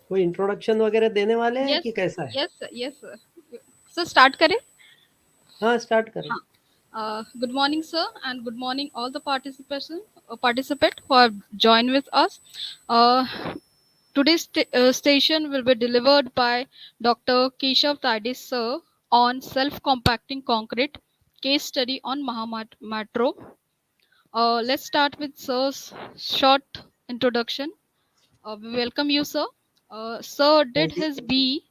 कोई इंट्रोडक्शन वगैरह देने वाले हैं यस कि कैसा है? Yes yes sir. Sir start करें। हाँ, स्टार्ट करें। हाँ। Good morning, sir, and good morning all the participant who have joined with us. Uh, today's station will be delivered by Dr. K.C.Tayade, sir, on self-compacting concrete case study on Mahametro. Let's start with sir's short introduction. We welcome you, sir. Sir did Thank you. his B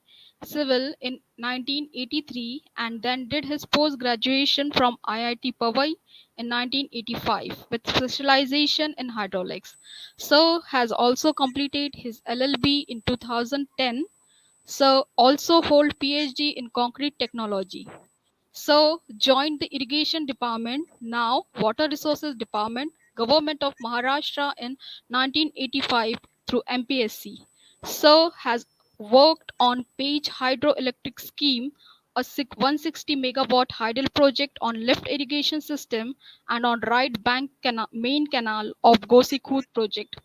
Civil in 1983 and then did his post graduation from IIT Powai in 1985 with specialization in hydraulics. Sir has also completed his LLB in 2010. Sir also hold PhD in concrete technology. So joined the irrigation department, now water resources department, government of Maharashtra in 1985 through MPSC. So has worked on Page hydroelectric scheme, a 160 megawatt hydel project on lift irrigation system, and on right bank main canal of Gosikhut project.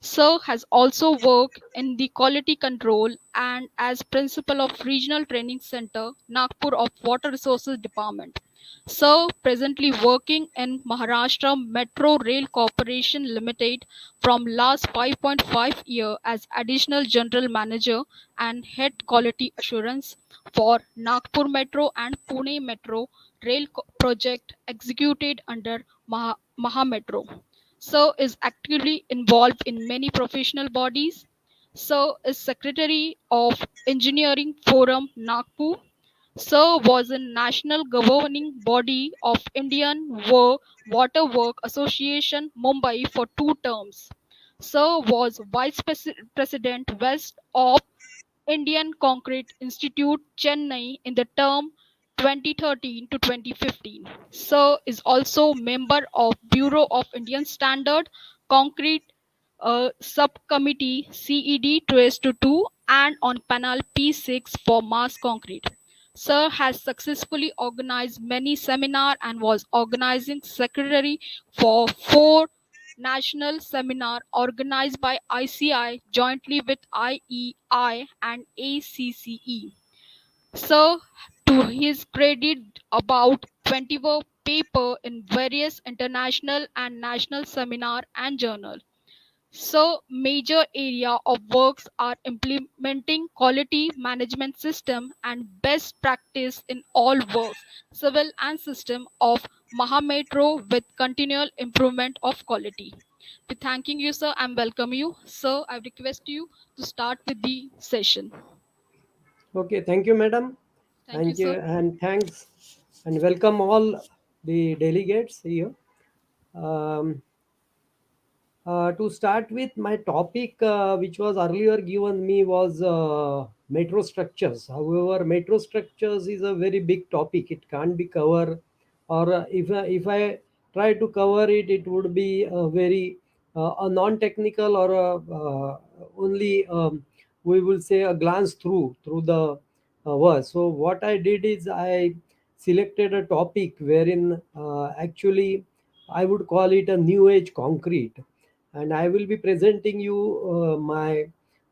Sir has also worked in the quality control and as principal of Regional Training Center, Nagpur of Water Resources Department. Sir presently working in Maharashtra Metro Rail Corporation Limited from last 5.5 year as additional general manager and head quality assurance for Nagpur Metro and Pune Metro rail project executed under Mahametro. Sir is actively involved in many professional bodies. Sir is secretary of Engineering Forum Nagpur. Sir was in national governing body of Indian Water Work Association Mumbai for 2 terms. Sir was president West of Indian Concrete Institute, Chennai, in the term 2013 to 2015. Sir is also member of Bureau of Indian Standard Concrete Subcommittee CED 2 and on panel P6 for mass concrete. Sir has successfully organized many seminars and was organizing secretary for 4 national seminar organized by ICI jointly with IEI and ACCE. Sir, to his credit, about 20 were paper in various international and national seminar and journal. So major area of works are implementing quality management system and best practice in all works, civil and system of Mahametro with continual improvement of quality. With thanking you, sir, and welcome you. Sir, I request you to start with the session. Okay, thank you, madam. Thank you, Thank you sir. and thanks and welcome all the delegates here. Um, to start with, my topic, which was earlier given me, was metro structures. However, metro structures is a very big topic. It can't be covered, or if I try to cover it, it would be a very a non-technical or only we will say a glance through the words. So what I did is I selected a topic wherein actually I would call it a new age concrete, and I will be presenting you my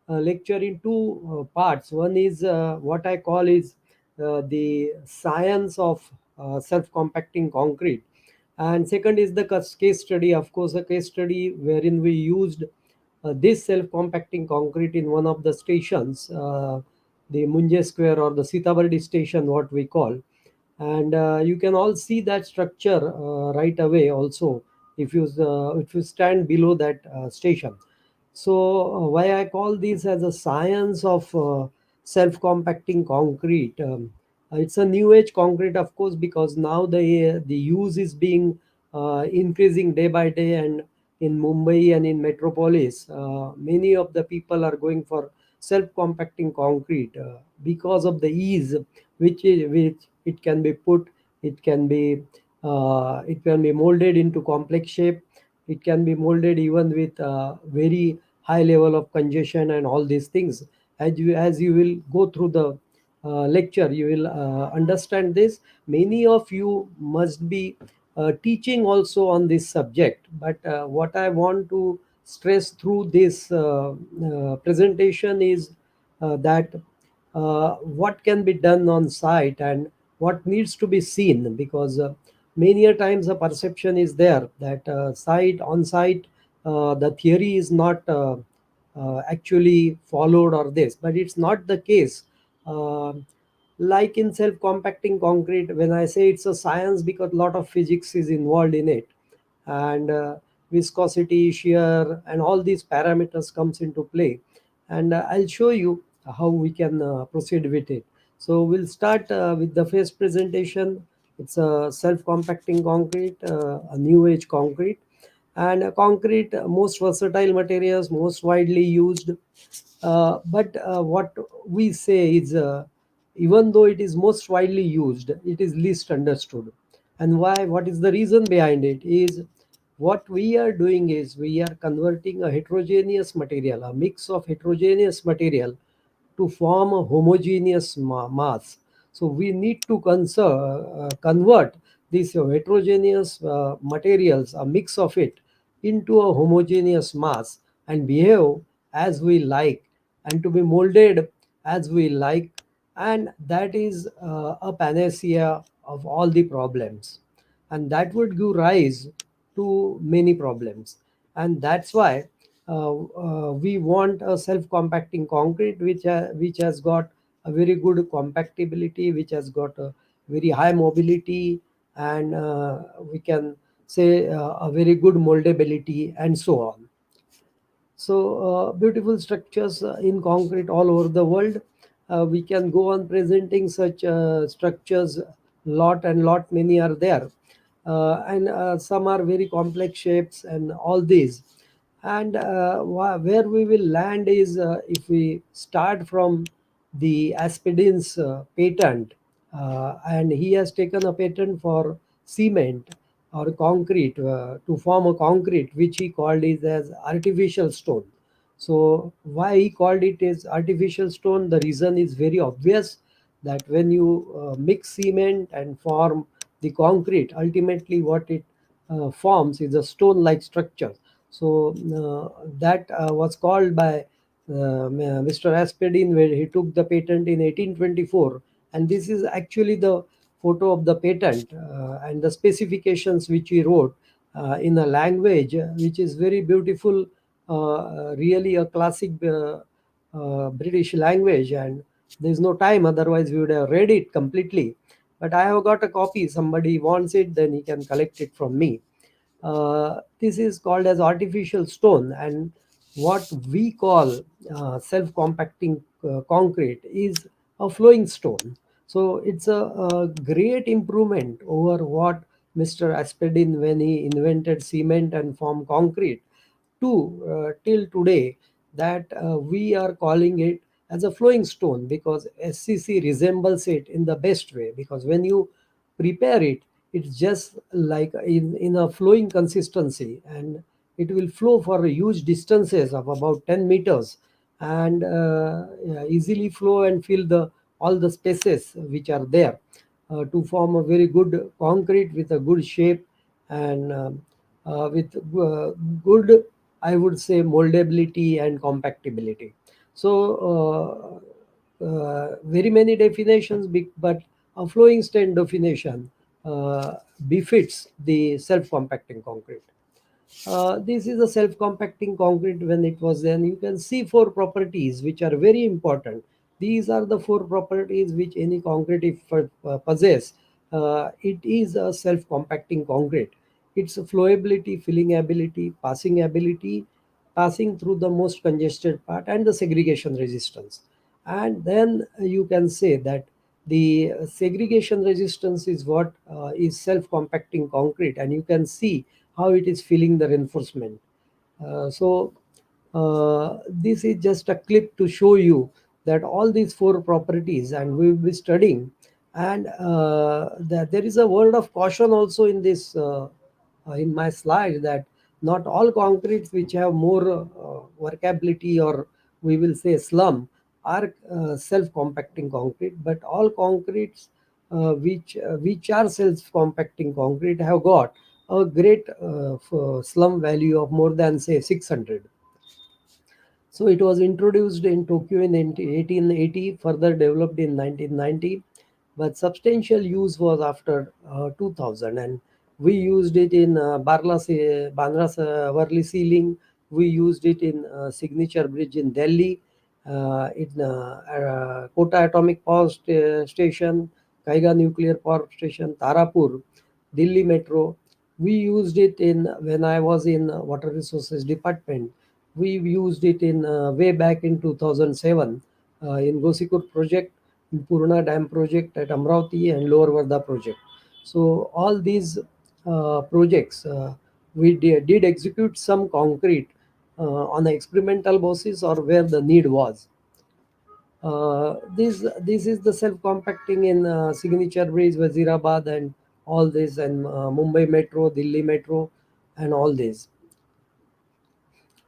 lecture in two parts. One is what I call is the science of self-compacting concrete, and second is the case study. Of course, a case study wherein we used this self-compacting concrete in one of the stations, the Munje Square or the Sitabardi station, what we call. And you can all see that structure right away also if you stand below that station. So why I call this as a science of self compacting concrete. It's a new age concrete, of course, because now the use is being increasing day by day, and in Mumbai and in metropolis many of the people are going for self compacting concrete because of the ease which it can be put, it can be molded into complex shape, it can be molded even with very high level of congestion and all these things. As you will go through the lecture, you will understand this. Many of you must be teaching also on this subject, but what I want to stress through this presentation is that what can be done on site and what needs to be seen, because many a times a perception is there that site on site the theory is not actually followed or this, but it's not the case. uh, like in self compacting concrete, when I say it's a science, because a lot of physics is involved in it, and viscosity, shear, and all these parameters comes into play. And I'll show you how we can proceed with it. So we'll start with the first presentation. It's a self compacting concrete, a new age concrete. And concrete, most versatile materials, most widely used. But what we say is, even though it is most widely used, it is least understood. And why? What is the reason behind it? Is what we are doing is we are converting a heterogeneous material, a mix of heterogeneous material, to form a homogeneous mass. So we need to convert these heterogeneous materials, a mix of it, into a homogeneous mass and behave as we like, and to be molded as we like. And that is a panacea of all the problems, and that would give rise to many problems. And that's why we want a self-compacting concrete which has got a very good compactability, which has got a very high mobility, and we can say a very good moldability, and so on. So beautiful structures in concrete all over the world. We can go on presenting such structures, lot and lot many are there. And some are very complex shapes and all these. And where we will land is, if we start from the Aspidin's patent, and he has taken a patent for cement or concrete, to form a concrete which he called it as artificial stone. So why he called it as artificial stone? The reason is very obvious, that when you mix cement and form the concrete, ultimately what it forms is a stone like structure. So that was called by Mr. Aspedin when he took the patent in 1824. And this is actually the photo of the patent, and the specifications which he wrote in a language which is very beautiful, really a classic British language. And there's no time, otherwise we would have read it completely. But I have got a copy. Somebody wants it, then he can collect it from me. This is called as artificial stone, and what we call self-compacting concrete is a flowing stone. So it's a great improvement over what Mr. Aspedin, when he invented cement and formed concrete, to till today, that we are calling it as a flowing stone, because SCC resembles it in the best way. Because when you prepare it, it's just like in a flowing consistency, and it will flow for huge distances of about 10 meters, and yeah, easily flow and fill the all the spaces which are there, to form a very good concrete with a good shape, and with good, I would say, moldability and compactability. So very many definitions, but a flowing stain definition befits the self-compacting concrete. This is a self-compacting concrete when it was then. You can see four properties which are very important. These are the four properties which any concrete if possess. It is a self-compacting concrete. Its flowability, filling ability, passing through the most congested part, and the segregation resistance. And then you can say that the segregation resistance is what is self-compacting concrete, and you can see how it is filling the reinforcement. So this is just a clip to show you that all these four properties, and we will be studying. And that there is a word of caution also in this, in my slide, that not all concretes which have more workability, or we will say slum, are self-compacting concrete, but all concretes which are self-compacting concrete have got a great slum value of more than say 600. So it was introduced in Tokyo in 1880, further developed in 1990, but substantial use was after 2000. And we used it in Bandra Worli Ceiling. We used it in Signature Bridge in Delhi, in Kota Atomic Station, Kaiga Nuclear Power Station, Tarapur, Delhi Metro. We used it in when I was in Water Resources Department. We used it in way back in 2007 in Gosikur project, in Purna Dam project at Amravati and Lower Varda project. So all these projects we did execute some concrete on an experimental basis or where the need was. This is the self compacting in Signature Bridge, Wazirabad, and all this, and Mumbai Metro, Delhi Metro, and all this.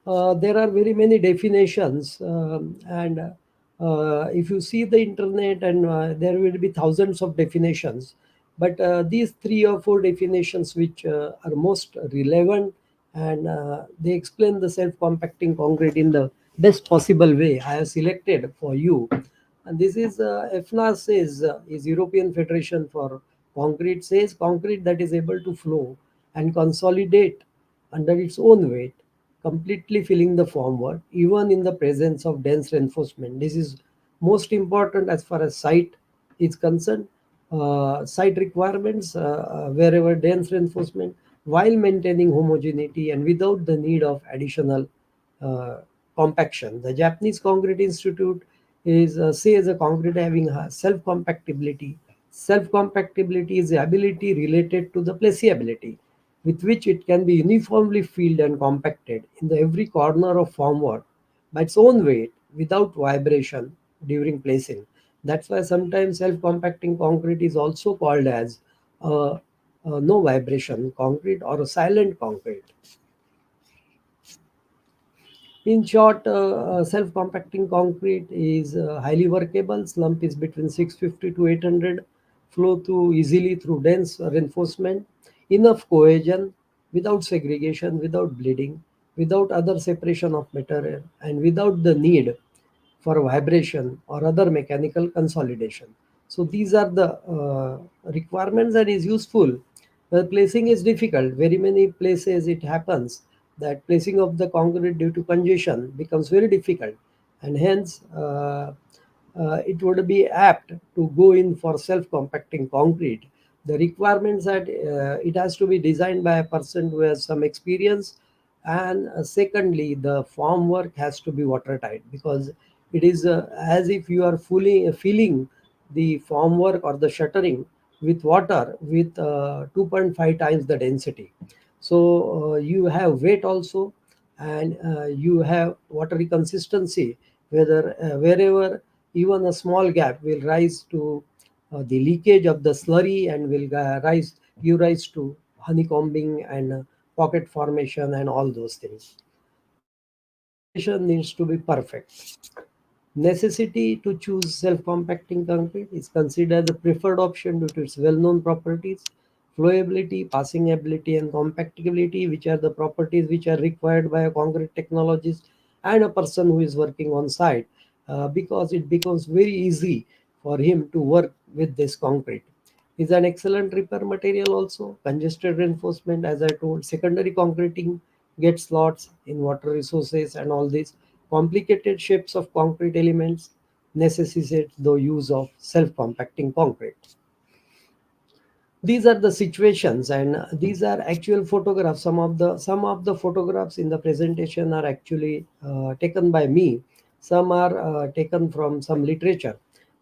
There are very many definitions, and if you see the internet, and there will be thousands of definitions, but these three or four definitions which are most relevant, and they explain the self-compacting concrete in the best possible way I have selected for you. And this is EFNA says, is European Federation for Concrete, says concrete that is able to flow and consolidate under its own weight, completely filling the formwork, even in the presence of dense reinforcement. This is most important as far as site is concerned. Site requirements, wherever dense reinforcement, while maintaining homogeneity and without the need of additional uh, compaction. The Japanese Concrete Institute is says a concrete having self-compactability. Self-compactability is the ability related to the placeability with which it can be uniformly filled and compacted in the every corner of formwork by its own weight without vibration during placing. That's why sometimes self-compacting concrete is also called as no vibration concrete or a silent concrete. In short, self-compacting concrete is highly workable. Slump is between 650 to 800. Flow through easily through dense reinforcement. Enough cohesion, without segregation, without bleeding, without other separation of material, and without the need for vibration or other mechanical consolidation. So these are the requirements and is useful. Placing is difficult. Very many places it happens that placing of the concrete due to congestion becomes very difficult, and hence it would be apt to go in for self-compacting concrete. The requirements that it has to be designed by a person who has some experience, and secondly, the formwork has to be watertight, because it is as if you are fully filling the formwork or the shuttering with water with 2.5 times the density. So you have weight also, and you have watery consistency, whether wherever even a small gap will rise to the leakage of the slurry, and will give rise to honeycombing and pocket formation and all those things. So installation needs to be perfect. Necessity to choose self-compacting concrete is considered the preferred option due to its well-known properties, flowability, passing ability, and compactability, which are the properties which are required by a concrete technologist and a person who is working on site, because it becomes very easy for him to work with this concrete. Is an excellent repair material also. Congested reinforcement, as I told, secondary concreting, get slots in water resources and all these complicated shapes of concrete elements necessitate the use of self-compacting concrete. These are the situations, and these are actual photographs. Some of the photographs in the presentation are actually taken by me. Some are taken from some literature,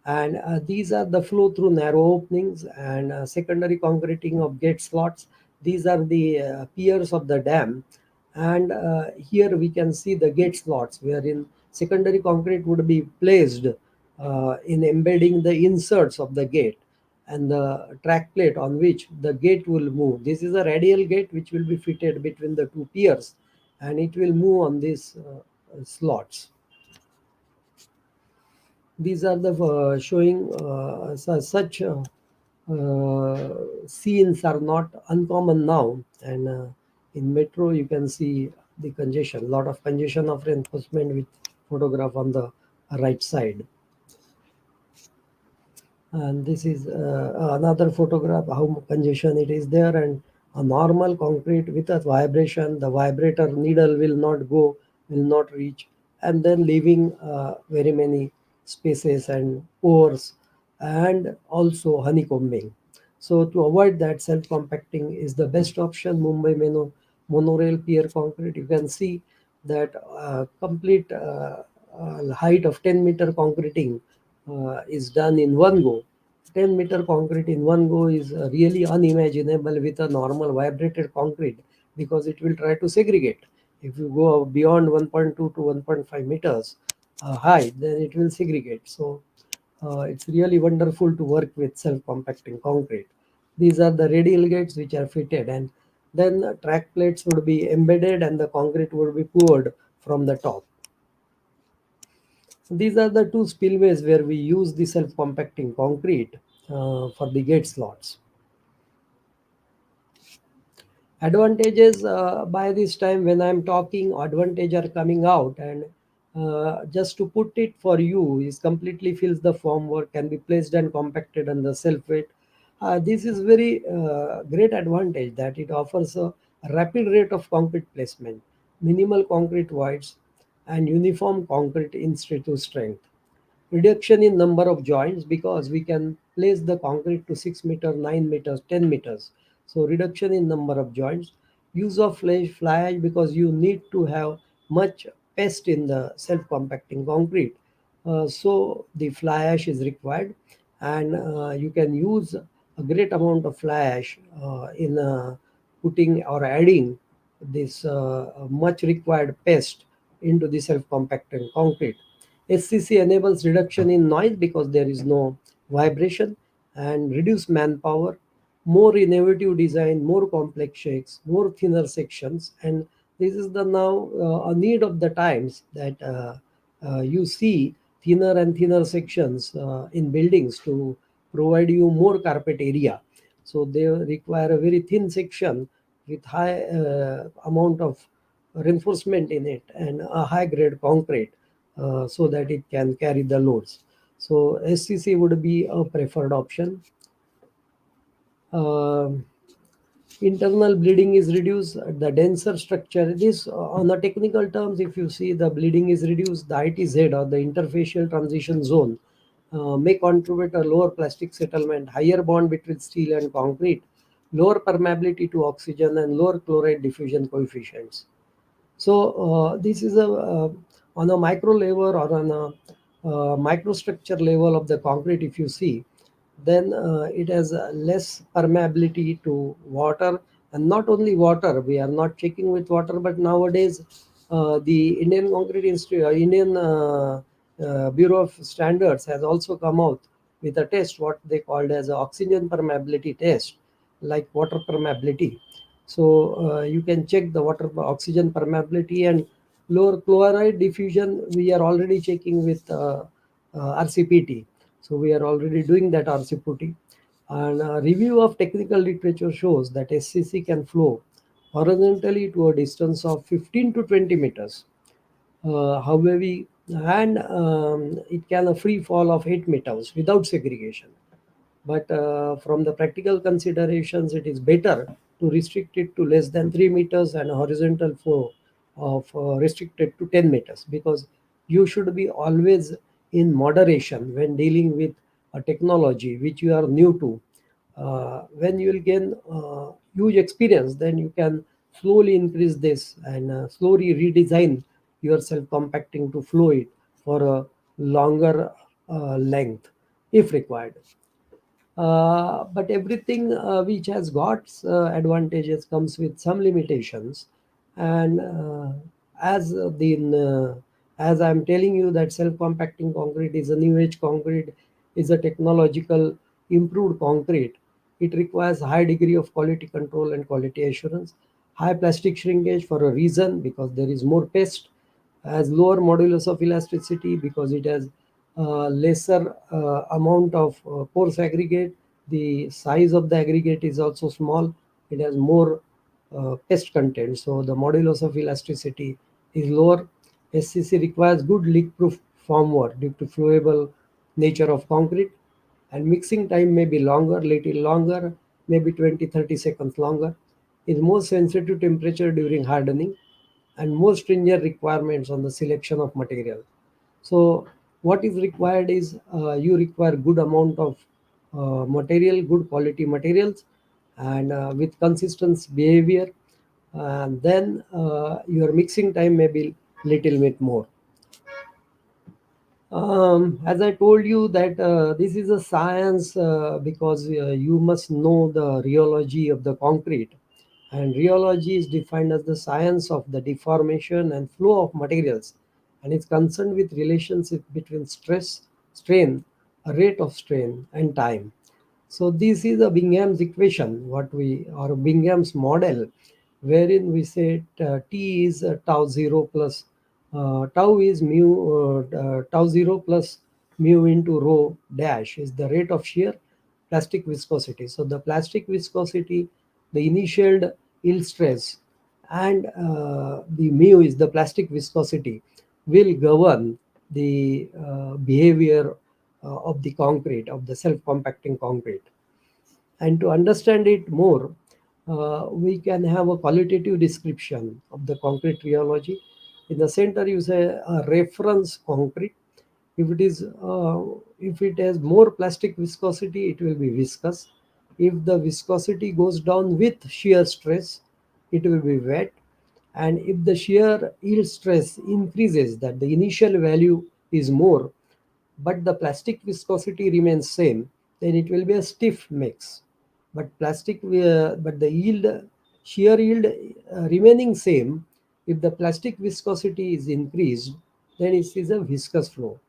and these are the flow through narrow openings and secondary concreting of gate slots. These are the piers of the dam, and here we can see the gate slots wherein secondary concrete would be placed in embedding the inserts of the gate and the track plate on which the gate will move. This is a radial gate which will be fitted between the two piers, and it will move on these slots. These are the showing such scenes are not uncommon now, and in metro you can see the congestion, lot of congestion of reinforcement with photograph on the right side. And this is another photograph how congestion it is there. And a normal concrete with a vibration, the vibrator needle will not go, will not reach, and then leaving very many spaces and pores, and also honeycombing. So to avoid that, self compacting is the best option. Mumbai monorail pier concrete, you can see that complete height of 10-meter concreting is done in one go. 10-meter concrete in one go is really unimaginable with a normal vibrated concrete, because it will try to segregate. If you go beyond 1.2 to 1.5 meters high, then it will segregate. So it's really wonderful to work with self-compacting concrete. These are the radial gates which are fitted, and then track plates would be embedded and the concrete would be poured from the top. These are the two spillways where we use the self-compacting concrete for the gate slots. Advantages, by this time when I'm talking, advantage are coming out, and just to put it for you, is completely fills the formwork, can be placed and compacted on the self weight. This is very great advantage that it offers a rapid rate of concrete placement, minimal concrete voids, and uniform concrete in situ strength. Reduction in number of joints, because we can place the concrete to 6 meter, 9 meters, 10 meters. So reduction in number of joints. Use of fly ash, because you need to have much pest in the self compacting concrete. So the fly ash is required, and you can use a great amount of fly ash in putting or adding this much required pest into the self compacting concrete. SCC enables reduction in noise because there is no vibration, and reduce manpower, more innovative design, more complex shakes, more thinner sections. And this is the now a need of the times, that you see thinner and thinner sections in buildings to provide you more carpet area. So they require a very thin section with high amount of reinforcement in it and a high grade concrete, so that it can carry the loads. So SCC would be a preferred option. Um Internal bleeding is reduced, the denser structure. This, on the technical terms, if you see, the bleeding is reduced, the ITZ or the interfacial transition zone may contribute a lower plastic settlement, higher bond between steel and concrete, lower permeability to oxygen, and lower chloride diffusion coefficients. So this is a on a micro level or on a microstructure level of the concrete. If you see, then it has less permeability to water, and not only water. We are not checking with water, but nowadays the Indian Concrete Institute, Indian Bureau of Standards has also come out with a test what they called as a oxygen permeability test, like water permeability. So you can check the water oxygen permeability, and lower chloride diffusion we are already checking with RCPT. So we are already doing that RCPT. And a review of technical literature shows that SCC can flow horizontally to a distance of 15 to 20 meters. However, and it can a free fall of 8 meters without segregation. But from the practical considerations, it is better to restrict it to less than 3 meters, and a horizontal flow of restricted to 10 meters, because you should be always in moderation when dealing with a technology which you are new to. When you will gain huge experience, then you can slowly increase this, and slowly redesign your self compacting to flow it for a longer length if required. But everything which has got advantages comes with some limitations. And as the as I'm telling you that self compacting concrete is a new age concrete, is a technological improved concrete. It requires high degree of quality control and quality assurance, high plastic shrinkage for a reason, because there is more pest, has lower modulus of elasticity because it has lesser amount of porous aggregate. The size of the aggregate is also small. It has more pest content, so the modulus of elasticity is lower. SCC requires good leak-proof formwork due to flowable nature of concrete, and mixing time may be longer, little longer, maybe 20-30 seconds longer. Is more sensitive to temperature during hardening, and more stringent requirements on the selection of material. So what is required is you require good amount of material, good quality materials, and with consistent behavior, and then your mixing time may be little bit more. As I told you that this is a science, because you must know the rheology of the concrete, and rheology is defined as the science of the deformation and flow of materials, and it's concerned with relationship between stress, strain, a rate of strain, and time. So this is a Bingham's equation, what we or Bingham's model, wherein we say T is tau zero plus tau is mu tau zero plus mu into rho dash is the rate of shear plastic viscosity. So the plastic viscosity, the initial yield stress, and the mu is the plastic viscosity, will govern the behavior of the concrete, of the self-compacting concrete. And to understand it more, we can have a qualitative description of the concrete rheology. In the center, you say a reference concrete. If it is, if it has more plastic viscosity, it will be viscous. If the viscosity goes down with shear stress, it will be wet. And if the shear yield stress increases, that the initial value is more, but the plastic viscosity remains same, then it will be a stiff mix. But the yield, shear yield remaining same, if the plastic viscosity is increased, then it is a viscous flow.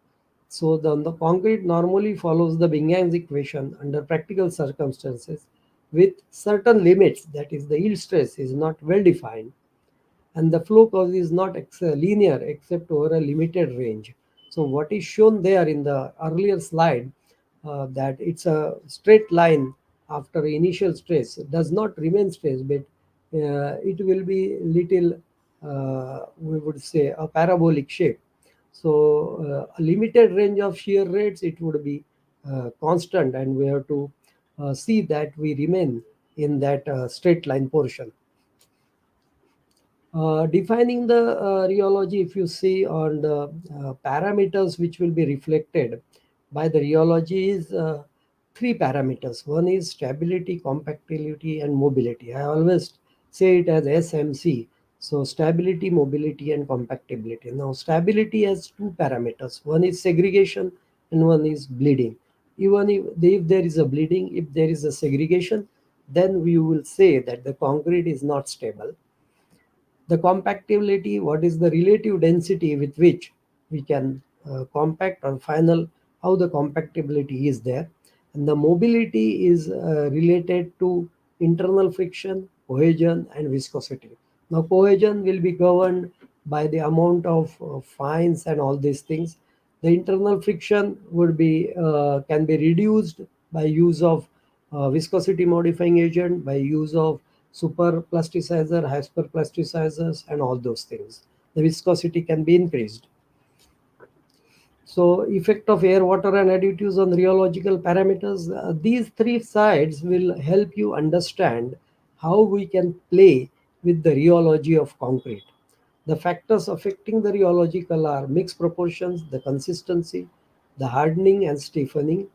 So the concrete normally follows the Bingham's equation under practical circumstances with certain limits, that is the yield stress is not well defined, and the flow curve is not linear except over a limited range. So what is shown there in the earlier slide, that it's a straight line after initial stress does not remain stress, but it will be little, we would say a parabolic shape. So a limited range of shear rates, it would be constant, and we have to see that we remain in that straight line portion. Defining the rheology, if you see on the parameters which will be reflected by the rheology is three parameters. One is stability, compactility, and mobility. I always say it as SMC. So stability, mobility, and compactability. Now stability has two parameters. One is segregation and one is bleeding. Even if there is a bleeding, if there is a segregation, then we will say that the concrete is not stable. The compactability, what is the relative density with which we can compact, or final, how the compactability is there. And the mobility is related to internal friction, cohesion, and viscosity. Now cohesion will be governed by the amount of fines and all these things. The internal friction would be can be reduced by use of viscosity modifying agent, by use of super plasticizer, hyper plasticizers, and all those things. The viscosity can be increased. So effect of air, water, and additives on rheological parameters. These three sides will help you understand how we can play with the rheology of concrete. The factors affecting the rheological are mixed proportions, the consistency, the hardening and stiffening,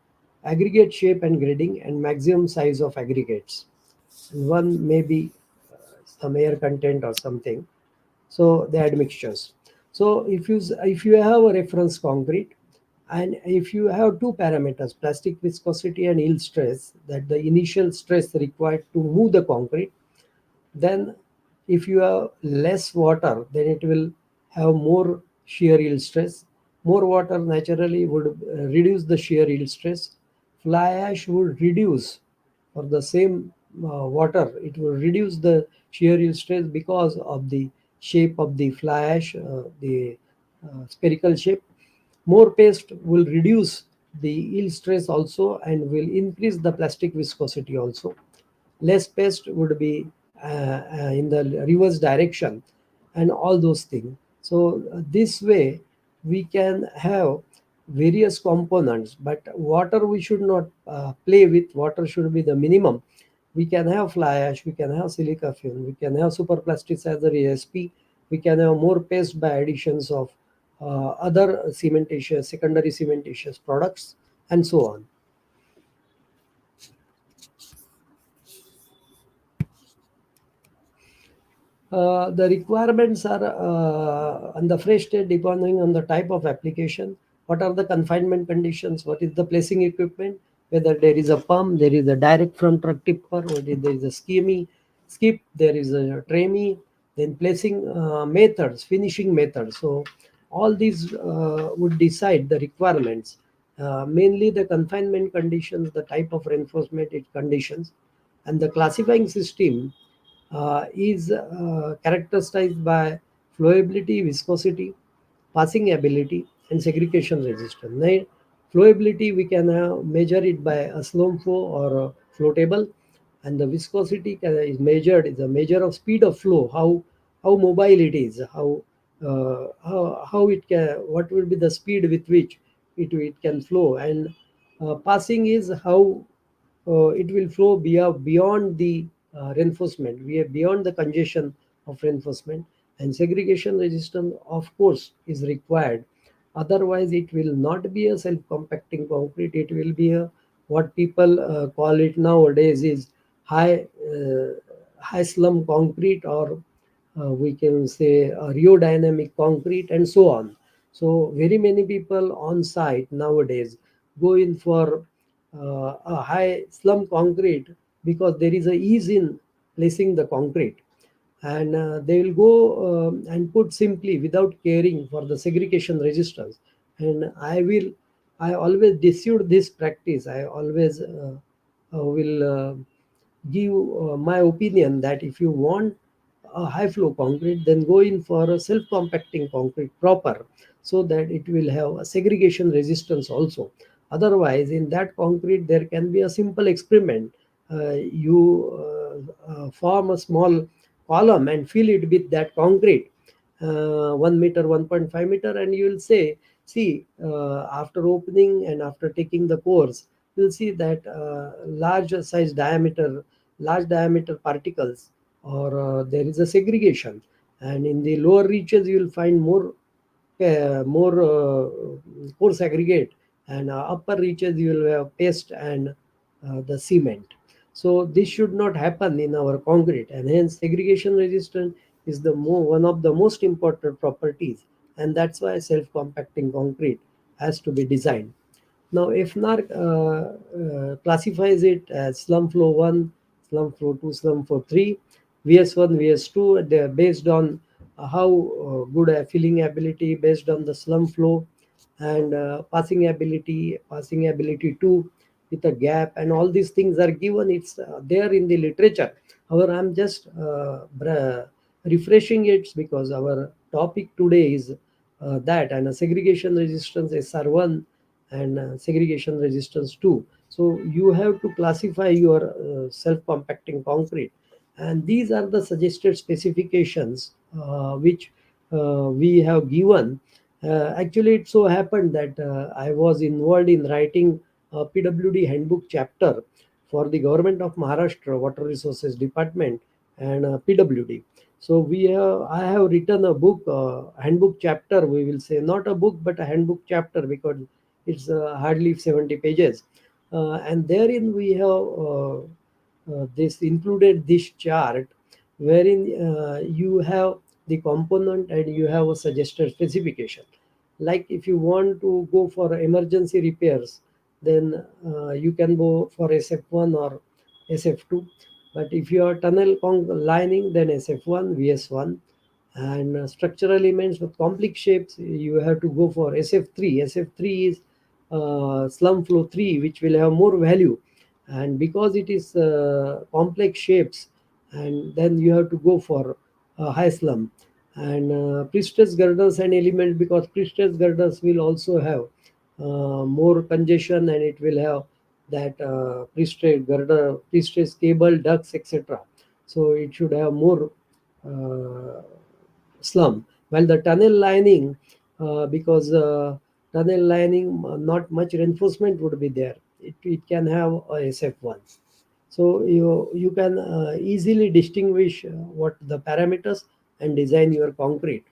aggregate shape and grading, and maximum size of aggregates. And one may be some air content or something. So they had mixtures. So if you have a reference concrete, and if you have two parameters, plastic viscosity and yield stress, that the initial stress required to move the concrete, then if you have less water, then it will have more shear yield stress. More water naturally would reduce the shear yield stress. Fly ash would reduce for the same water, it will reduce the shear yield stress because of the shape of the fly ash, the spherical shape. More paste will reduce the yield stress also, and will increase the plastic viscosity also. Less paste would be in the reverse direction, and all those things. So this way we can have various components, but water we should not play with. Water should be the minimum. We can have fly ash, we can have silica film, we can have superplasticizer ESP, we can have more paste by additions of other cementitious, secondary cementitious products, and so on. The requirements are on the fresh state depending on the type of application. What are the confinement conditions? What is the placing equipment? Whether there is a pump, there is a direct from truck tipper, whether there is a skip, there is a tremie, then placing methods, finishing methods. So all these would decide the requirements. Mainly the confinement conditions, the type of reinforcement it conditions, and the classifying system is characterized by flowability, viscosity, passing ability, and segregation resistance. Now, flowability we can measure it by a slow flow or a flow table, and the viscosity is measured is a measure of speed of flow, how mobile it is, how it can, what will be the speed with which it can flow, and passing is how it will flow beyond the reinforcement, we are beyond the congestion of reinforcement, and segregation resistance of course is required. Otherwise it will not be a self compacting concrete, it will be a, what people call it nowadays is high high slum concrete, or we can say aerodynamic concrete, and so on. So very many people on site nowadays go in for a high slum concrete because there is a ease in placing the concrete, and they will go and put simply without caring for the segregation resistance. And I always dispute this practice. I always will give my opinion that if you want a high flow concrete, then go in for a self compacting concrete proper, so that it will have a segregation resistance also. Otherwise in that concrete there can be a simple experiment. You form a small column and fill it with that concrete, 1 meter, 1.5 meter, and you will say, see, after opening and after taking the course, you'll see that large diameter particles, or there is a segregation, and in the lower reaches you will find more coarse aggregate, and upper reaches you will have paste and the cement. So this should not happen in our concrete, and hence segregation resistance is one of the most important properties, and that's why self compacting concrete has to be designed. Now, FNARC classifies it as slum flow 1, slum flow 2, slum flow 3, VS1, VS2. They're based on how good a filling ability, based on the slum flow, and passing ability 2 with a gap, and all these things are given. It's there in the literature. However, I'm just refreshing it because our topic today is that, and a segregation resistance SR1 and segregation resistance too. So you have to classify your self-compacting concrete, and these are the suggested specifications which we have given. Actually, it so happened that I was involved in writing a PWD handbook chapter for the government of Maharashtra Water Resources Department and PWD. So I have written a book, handbook chapter. We will say not a book, but a handbook chapter, because it's hardly 70 pages. And therein we have this included this chart, wherein you have the component and you have a suggested specification. Like if you want to go for emergency repairs, then you can go for SF1 or SF2. But if you are lining, then SF1, VS1, and structural elements with complex shapes, you have to go for SF3. SF3 is slum flow 3, which will have more value, and because it is complex shapes, and then you have to go for high slum, and pre-stress girders and elements, because pre-stress girders will also have more congestion, and it will have that pre-stress girder, pre-stress cable, ducts, etc. So it should have more uh, slum. While the tunnel lining, because tunnel lining, not much reinforcement would be there. It can have a SF1. So you can easily distinguish what the parameters and design your concrete.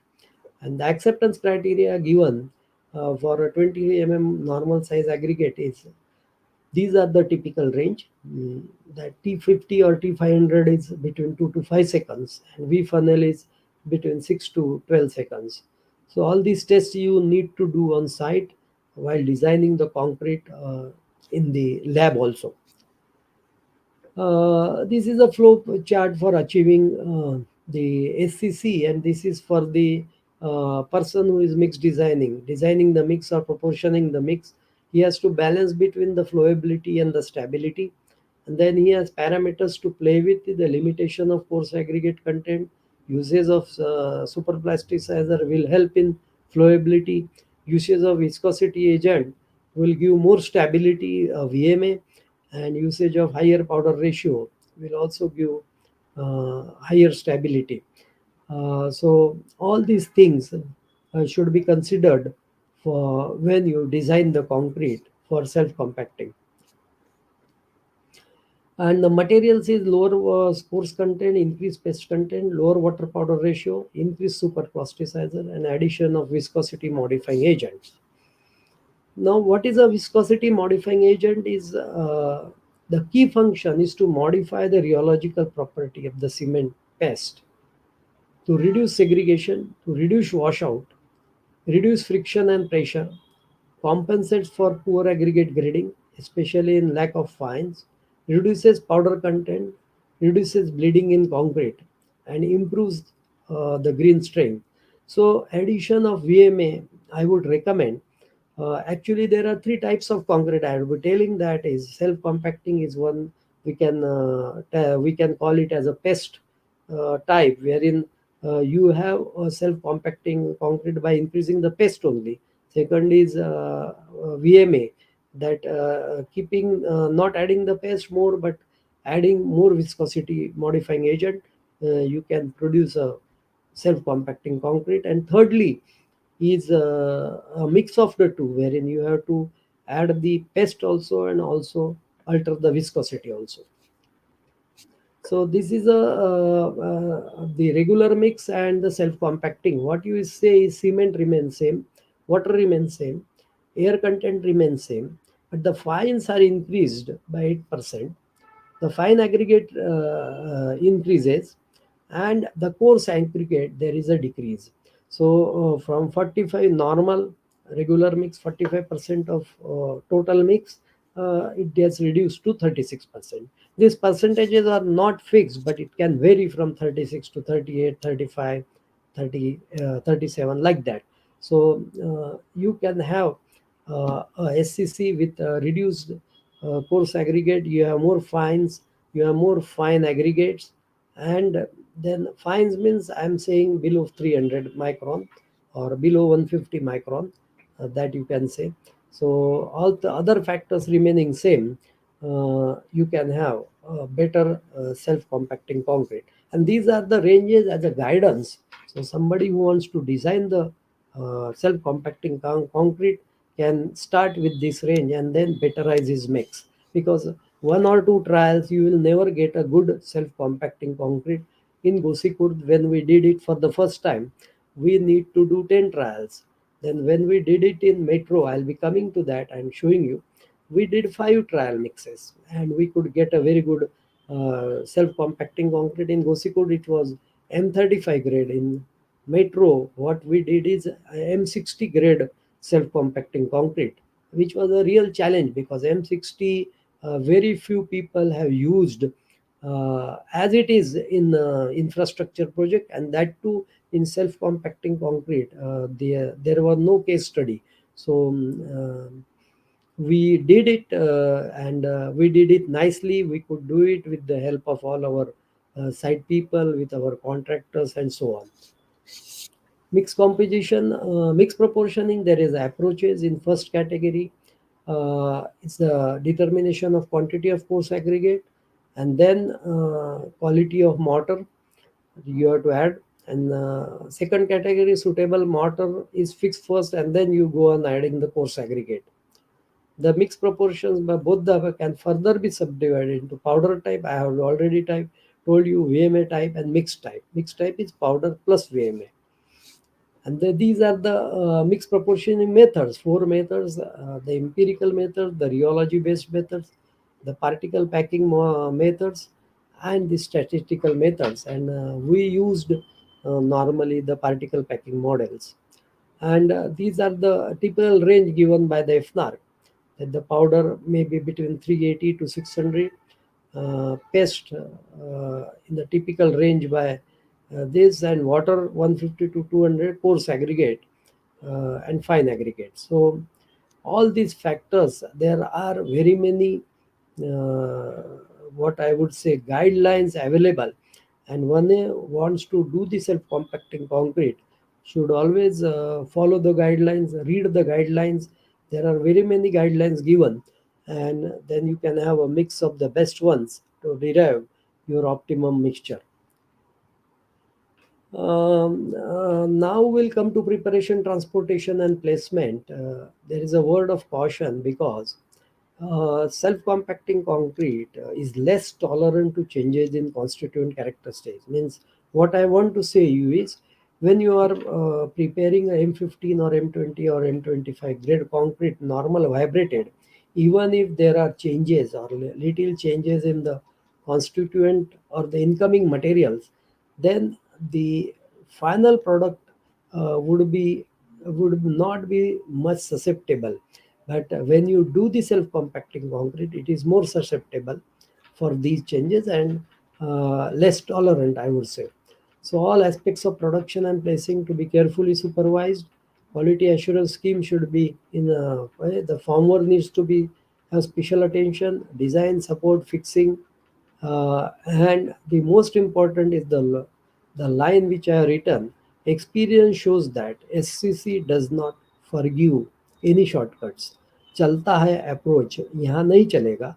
And the acceptance criteria given for a 20 normal size aggregate is, these are the typical range. That T50 or T500 is between 2 to 5 seconds, and V funnel is between 6 to 12 seconds. So all these tests you need to do on site while designing the concrete in the lab also. This is a flow chart for achieving the SCC, and this is for the person who is mix designing the mix or proportioning the mix. He has to balance between the flowability and the stability, and then he has parameters to play with: the limitation of coarse aggregate content, usage of superplasticizer will help in flowability, usage of viscosity agent will give more stability, VMA, and usage of higher powder ratio will also give higher stability. So all these things should be considered for when you design the concrete for self compacting. And the materials is lower spores content, increased pest content, lower water powder ratio, increased super plasticizer, and addition of viscosity modifying agents. Now, what is a viscosity modifying agent? Is the key function is to modify the rheological property of the cement paste to reduce segregation, to reduce washout, reduce friction and pressure, compensates for poor aggregate grading, especially in lack of fines, reduces powder content, reduces bleeding in concrete, and improves the green strength. So, addition of VMA, I would recommend. Actually, there are three types of concrete. I will be telling that is self-compacting is one. We can call it as a pest type, wherein you have a self-compacting concrete by increasing the pest only. Second is VMA, that keeping not adding the pest more, but adding more viscosity modifying agent, you can produce a self-compacting concrete. And thirdly is a mix of the two, wherein you have to add the pest also and also alter the viscosity also. So this is the regular mix and the self compacting. What you say is cement remains same, water remains same, air content remains same, but the fines are increased by 8%. The fine aggregate increases, and the coarse aggregate there is a decrease. So from 45 normal regular mix, 45% of total mix, it gets reduced to 36%. These percentages are not fixed, but it can vary from 36 to 38, 35, 30, 37, like that. So you can have a SCC with reduced coarse aggregate. You have more fines, you have more fine aggregates, and then fines means I'm saying below 300 micron or below 150 micron, that you can say. So all the other factors remaining same, you can have better self-compacting concrete. And these are the ranges as a guidance. So somebody who wants to design the self-compacting concrete can start with this range and then betterize his mix, because one or two trials you will never get a good self-compacting concrete. In Gosikurd, when we did it for the first time, we need to do 10 trials. Then when we did it in Metro, I'll be coming to that and showing you, we did 5 trial mixes and we could get a very good self-compacting concrete. In Gosikurd it was M35 grade. In Metro, what we did is M60 grade self-compacting concrete, which was a real challenge because M60 very few people have used as it is in infrastructure project, and that too in self-compacting concrete. There was no case study. So we did it, and we did it nicely. We could do it with the help of all our site people, with our contractors, and so on. Mixed composition, mixed proportioning, there is approaches. In first category, it's the determination of quantity of coarse aggregate, and then quality of mortar you have to add. And second category, suitable mortar is fixed first, and then you go on adding the coarse aggregate. The mixed proportions by both the above can further be subdivided into powder type. I have already told you VMA type and mixed type. Mixed type is powder plus VMA. And these are the mixed proportioning methods, four methods: the empirical method, the rheology based methods, the particle packing methods, and the statistical methods. And we used normally the particle packing models. And these are the typical range given by the FNAR, that the powder may be between 380 to 600, paste in the typical range by this, and water 150 to 200, coarse aggregate and fine aggregate. So all these factors, there are very many uh, what I would say guidelines available, and one wants to do the self compacting concrete should always follow the guidelines, read the guidelines. There are very many guidelines given, and then you can have a mix of the best ones to derive your optimum mixture. Now we'll come to preparation, transportation, and placement. There is a word of caution because self-compacting concrete is less tolerant to changes in constituent characteristics. Means what I want to say you is, when you are preparing a M15 or M20 or M25 grade concrete, normal vibrated, even if there are changes or little changes in the constituent or the incoming materials, then the final product would not be much susceptible. But when you do the self compacting concrete, it is more susceptible for these changes and less tolerant, I would say. So all aspects of production and placing to be carefully supervised. Quality assurance scheme should be in a way. The farmer needs to be have special attention, design, support, fixing, and the most important is the line which I have written. Experience shows that SCC does not forgive any shortcuts. चलता है approach यहाँ नहीं चलेगा,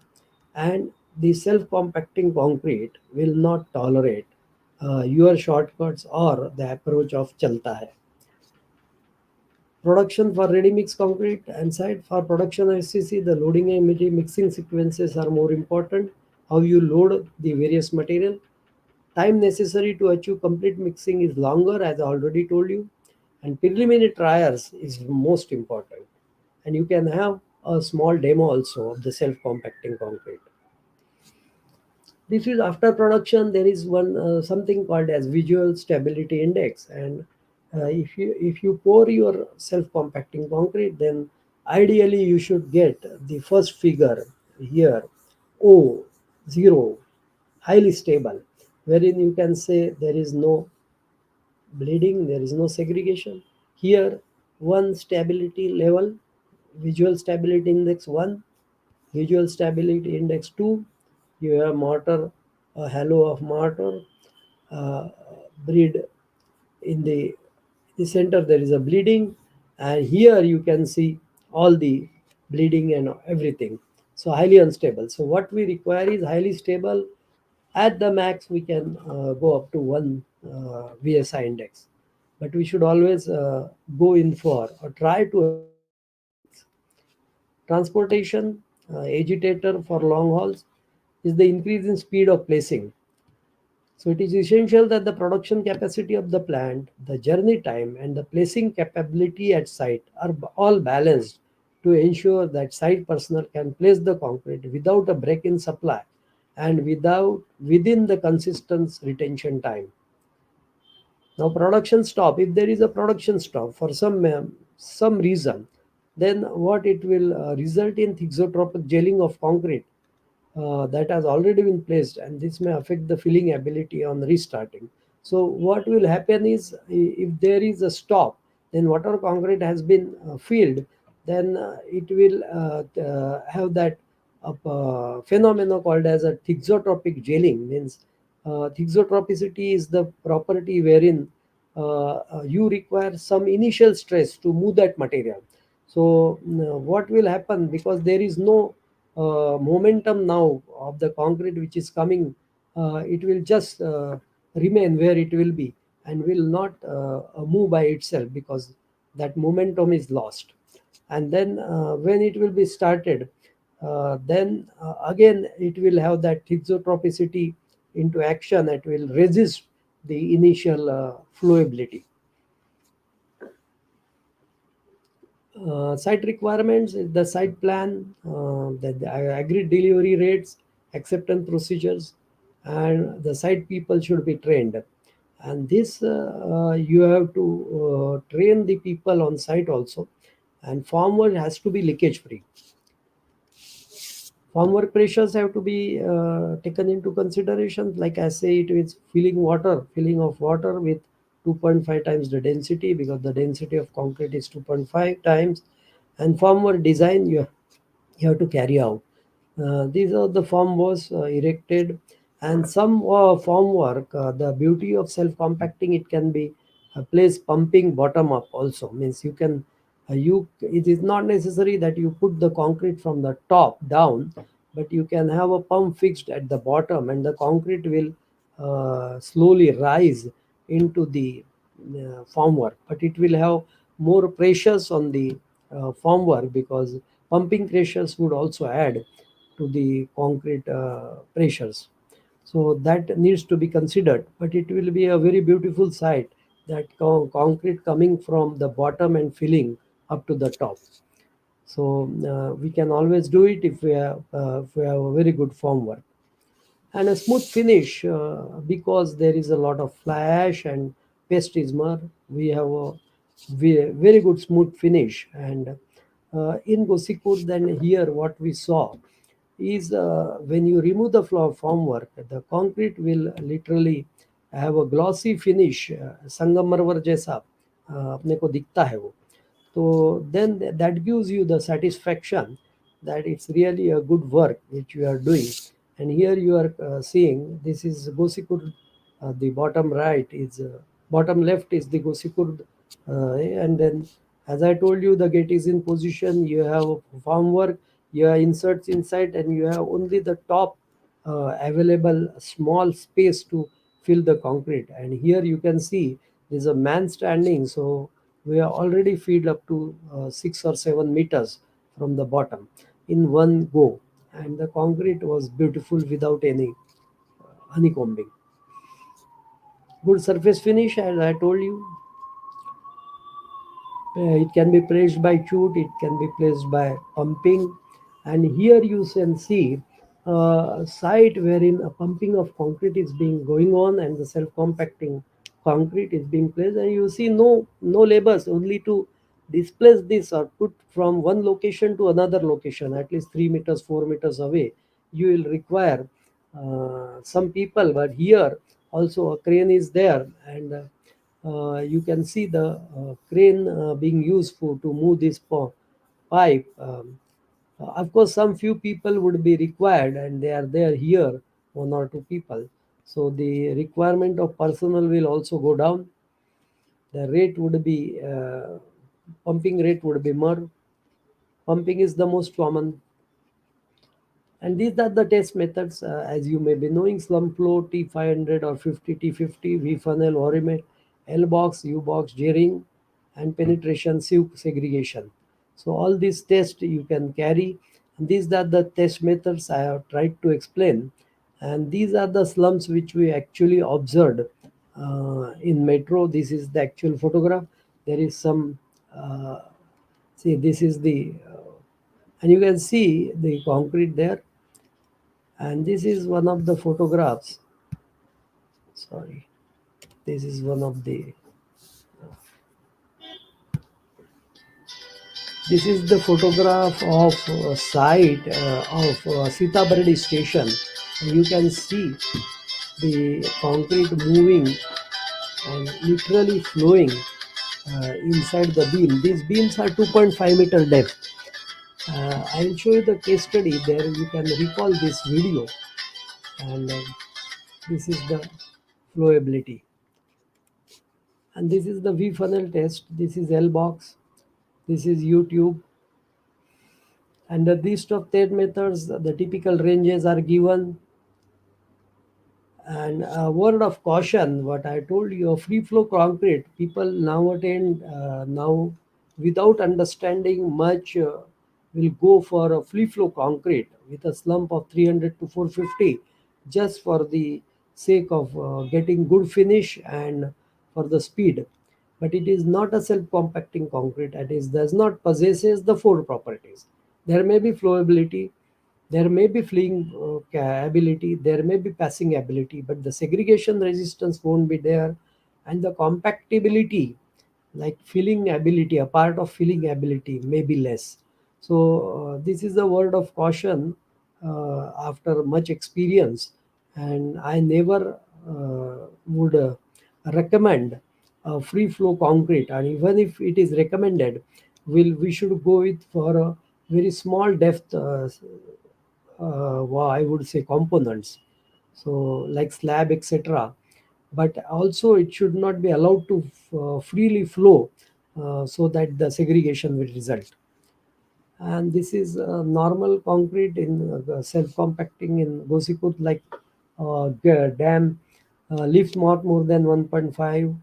and the self-compacting concrete will not tolerate your shortcuts or the approach of चलता है. Production for ready mix concrete and site for production SCC, the loading and mixing sequences are more important. How you load the various material. Time necessary to achieve complete mixing is longer, as I already told you, and preliminary trials is most important. And you can have a small demo also of the self-compacting concrete. This is after production. There is one something called as visual stability index, and if you pour your self-compacting concrete, then ideally you should get the first figure here, O0, highly stable, wherein you can say there is no bleeding, there is no segregation. Here, one stability level, visual stability index 1, visual stability index 2, you have mortar, a halo of mortar, uh, bleed in the center, there is a bleeding, and here you can see all the bleeding and everything. So highly unstable. So what we require is highly stable. At the max we can go up to 1 VSI index, but we should always go in for or try to achieve the highest index. Transportation, agitator for long hauls, is the increase in speed of placing. So it is essential that the production capacity of the plant, the journey time, and the placing capability at site are all balanced to ensure that site personnel can place the concrete without a break in supply and within the consistent retention time. Now production stop. If there is a production stop for some reason, then what it will result in thixotropic gelling of concrete that has already been placed, and this may affect the filling ability on restarting. So what will happen is, if there is a stop, then whatever concrete has been filled, then it will have that phenomena called as a thixotropic gelling. Means thixotropicity is the property wherein you require some initial stress to move that material. So what will happen, because there is no momentum now of the concrete which is coming, it will just remain where it will be, and will not move by itself, because that momentum is lost. And then when it will be started, then again it will have that thixotropicity into action. It will resist the initial flowability. Site requirements is the site plan, the agreed delivery rates, acceptance procedures, and the site people should be trained. And this you have to train the people on site also. And farm work has to be leakage free. Farm work pressures have to be taken into consideration. Like I say, it is filling of water with 2.5 times the density, because the density of concrete is 2.5 times. And farm work design, you have to carry out. These are the form was erected, and some form work. The beauty of self-compacting, it can be placed pumping bottom up also. Means you can you it is not necessary that you put the concrete from the top down, but you can have a pump fixed at the bottom, and the concrete will slowly rise into the formwork. But it will have more pressures on the formwork, because pumping pressures would also add to the concrete pressures. So that needs to be considered. But it will be a very beautiful sight, that concrete coming from the bottom and filling up to the top. So we can always do it if we have a very good formwork and a smooth finish, because there is a lot of fly ash and pestismer. We have a very good smooth finish. And in Gosikur, then here what we saw is, when you remove the formwork, the concrete will literally have a glossy finish, संगमरमर जैसा अपने को दिखता है वो. So then that gives you the satisfaction that it's really a good work which you are doing. And here you are seeing, this is Gosikur. The bottom right is bottom left is the Gosikur, and then, as I told you, the gate is in position. You have farm work, you have inserts inside, and you have only the top available small space to fill the concrete. And here you can see there's a man standing. So we are already filled up to 6 or 7 meters from the bottom in one go. And the concrete was beautiful without any honeycombing. Good surface finish, as I told you. It can be placed by chute, it can be placed by pumping. And here you can see a site wherein a pumping of concrete is being going on, and the self-compacting concrete is being placed. And you see no labors, only to displace this or put from one location to another location, at least 3 meters, 4 meters away. You will require some people, but here also a crane is there. And you can see the crane being used for to move this pipe. Of course, some few people would be required, and they are there here, 1 or 2 people. So the requirement of personnel will also go down. The rate would be pumping rate would be more. Pumping is the most common. And these are the test methods, as you may be knowing: slump flow, T500 or 50, T50, V funnel, Orimet, L box, U box, J-ring, and penetration sieve segregation. So all these tests you can carry. And these are the test methods I have tried to explain. And these are the slumps which we actually observed in metro. This is the actual photograph. There is some, see, this is the, and you can see the concrete there. And this is one of the photographs. Sorry, this is one of the, this is the photograph of site of Sitabardi station. And you can see the concrete moving and literally flowing inside the beam. These beams are 2.5 meter depth. I'll show you the case study. There you can recall this video. And this is the flowability. And this is the V funnel test. This is L box. This is YouTube. Under these top 10 methods, the typical ranges are given. And a word of caution, what I told you, free flow concrete, people now without understanding much will go for a free flow concrete with a slump of 300 to 450 just for the sake of getting good finish and for the speed. But it is not a self-compacting concrete. It is does not possesses the four properties. There may be flowability, there may be fleeing ability, there may be passing ability, but the segregation resistance won't be there, and the compactability, like filling ability, a part of filling ability, may be less. So this is a word of caution after much experience, and I never would recommend free flow concrete. And even if it is recommended, we should go with for a very small depth. I would say components, so like slab, etc. But also it should not be allowed to freely flow, so that the segregation will result. And this is normal concrete in self-compacting in Gosikut, like dam, lift not more than 1.5,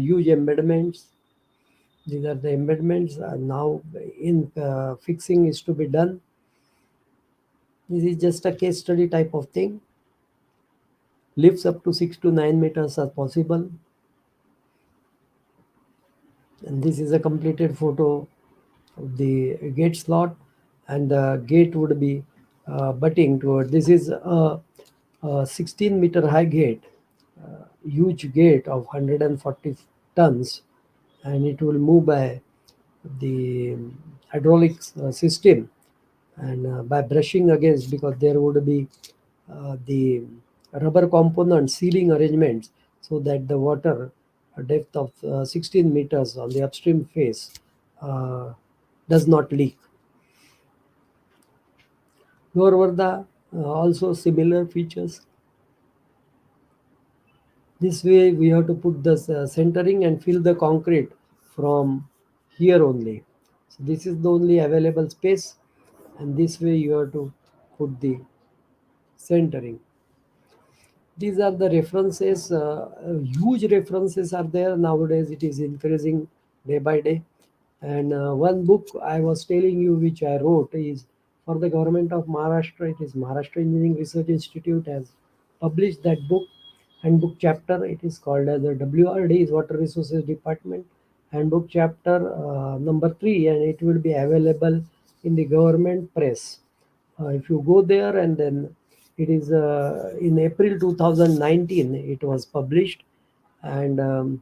huge embedments. These are the embedments now in fixing is to be done. This is just a case study type of thing. Lifts up to 6 to 9 meters are possible. And this is a completed photo of the gate slot, and the gate would be butting toward. This is a 16-meter high gate, huge gate of 140 tons, and it will move by the hydraulic system, and by brushing against, because there would be the rubber component sealing arrangements, so that the water depth of 16 meters on the upstream face uh, does not leak. Nor were the also similar features. This way we have to put the centering and fill the concrete from here only. So this is the only available space, and this way you have to put the centering. These are the references. Huge references are there nowadays. It is increasing day by day. And one book I was telling you, which I wrote, is for the government of Maharashtra. It is Maharashtra Engineering Research Institute has published that book and book chapter. It is called as the WRD, is Water Resources Department, and book chapter number 3, and it will be available in the government press. If you go there, and then it is in April 2019 it was published, and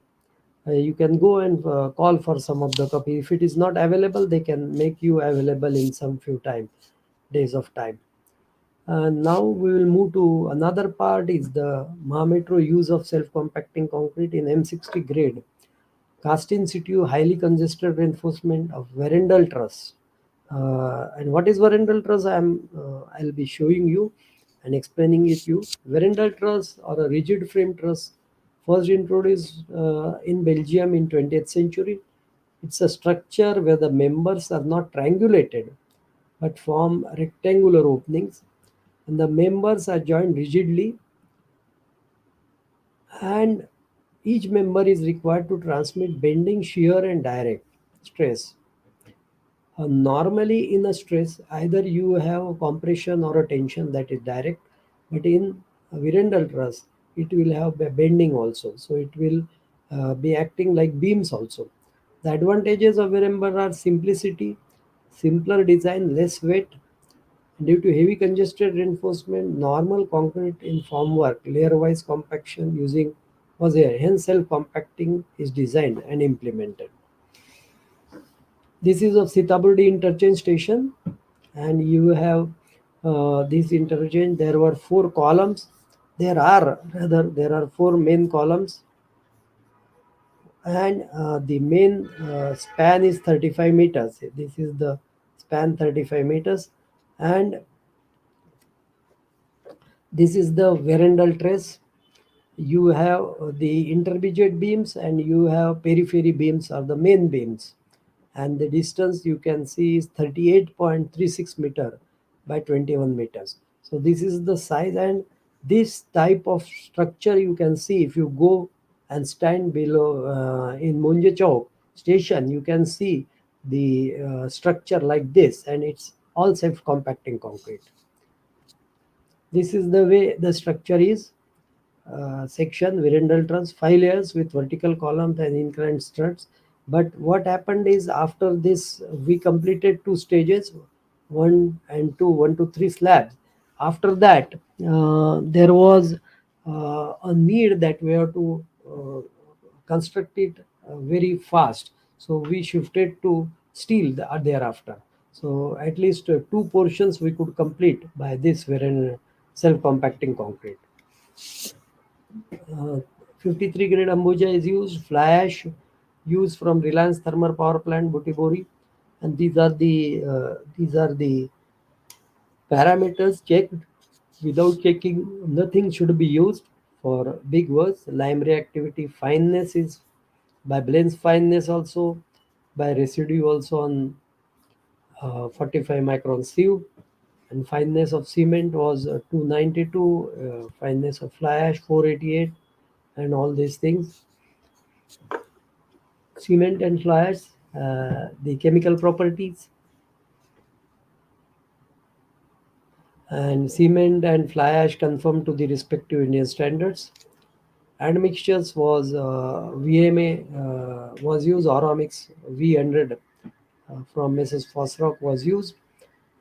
you can go and call for some of the copy. If it is not available, they can make you available in some few time days of time. And now we will move to another part, is the Mahametro use of self-compacting concrete in M60 grade. Cast in situ highly congested reinforcement of Verendal truss. And what is Verendal truss? I'll be showing you and explaining it you. Verendal truss, or a rigid frame truss, first introduced in Belgium in 20th century. It's a structure where the members are not triangulated but form rectangular openings, and the members are joined rigidly, and each member is required to transmit bending, shear, and direct stress. Normally, in a stress, either you have a compression or a tension that is direct, but in a Virendal truss, it will have a bending also. So it will be acting like beams also. The advantages of Virember are simplicity, simpler design, less weight. Due to heavy congested reinforcement, normal concrete in formwork, layer-wise compaction using was here. Hence, self-compacting is designed and implemented. This is of Sitaburdi interchange station, and you have this interchange. There were four columns. There are four main columns, and the main span is 35 meters. This is the span, 35 meters, and this is the Verendal trace. You have the intermediate beams, and you have periphery beams, or the main beams, and the distance you can see is 38.36 meter by 21 meters. So this is the size, and This type of structure you can see if you go and stand below in Munje Chowk station. You can see the structure like this, and it's all self compacting concrete. This is the way the structure is. Section Virendal truss, 5 layers with vertical columns and inclined struts. But what happened is, after this we completed two stages, one and two, one to three slabs. After that, there was a need that we have to construct it very fast. So we shifted to steel thereafter. So at least two portions we could complete by this very self-compacting concrete. Uh, 53 grade Ambuja is used. Fly ash used from Reliance Thermal Power Plant, Butibori, and these are the parameters checked. Without checking, nothing should be used. For big works, lime reactivity, fineness is by blends fineness also, by residue also on 45 micron sieve, and fineness of cement was 292, fineness of fly ash 488, and all these things. Cement and fly ash, the chemical properties, and cement and fly ash conform to the respective Indian standards. Admixtures was VMA was used, Oromix V100 from Mrs. Fosrock was used,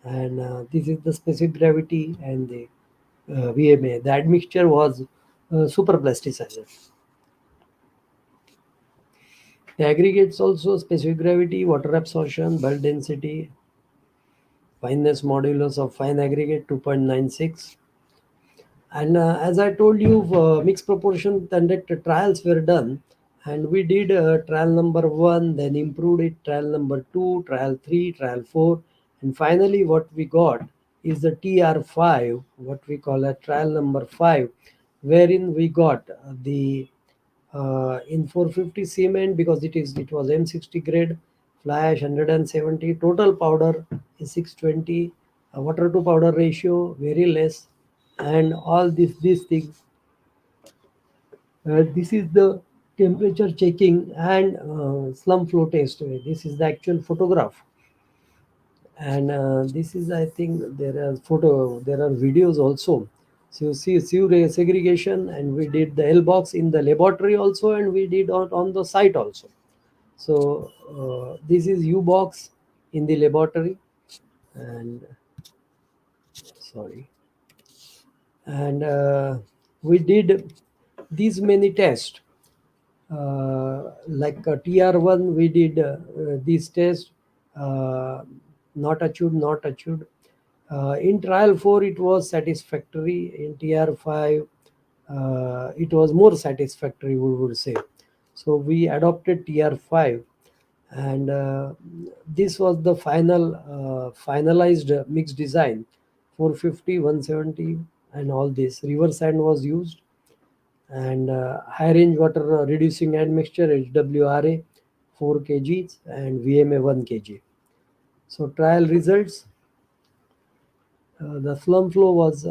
and this is the specific gravity and the VMA. The admixture was super plasticizer. The aggregates also specific gravity, water absorption, bulk density, fineness modulus of fine aggregate 2.96. And as I told you, mixed proportion conduct trials were done, and we did trial number one, then improved it, trial number two, trial three, trial four, and finally what we got is the TR5, what we call a trial number five, wherein we got the in 450 cement, because it was M60 grade, fly ash 170, total powder is 620, water to powder ratio very less, and all these things. This is the temperature checking and slump flow test. This is the actual photograph, and this is, I think, there are videos also. So you see sewer segregation, and we did the L box in the laboratory also, and we did on the site also. So this is U box in the laboratory, and sorry, and we did these many tests. Like TR1, we did these tests, uh, not achieved, not achieved. In trial 4, it was satisfactory. In TR5, it was more satisfactory, we would say. So we adopted TR5, and this was the finalized mixed design. 450, 170, and all this. River sand was used, and high range water reducing admixture HWRA 4 kgs and VMA 1 kg. So trial results, the slump flow was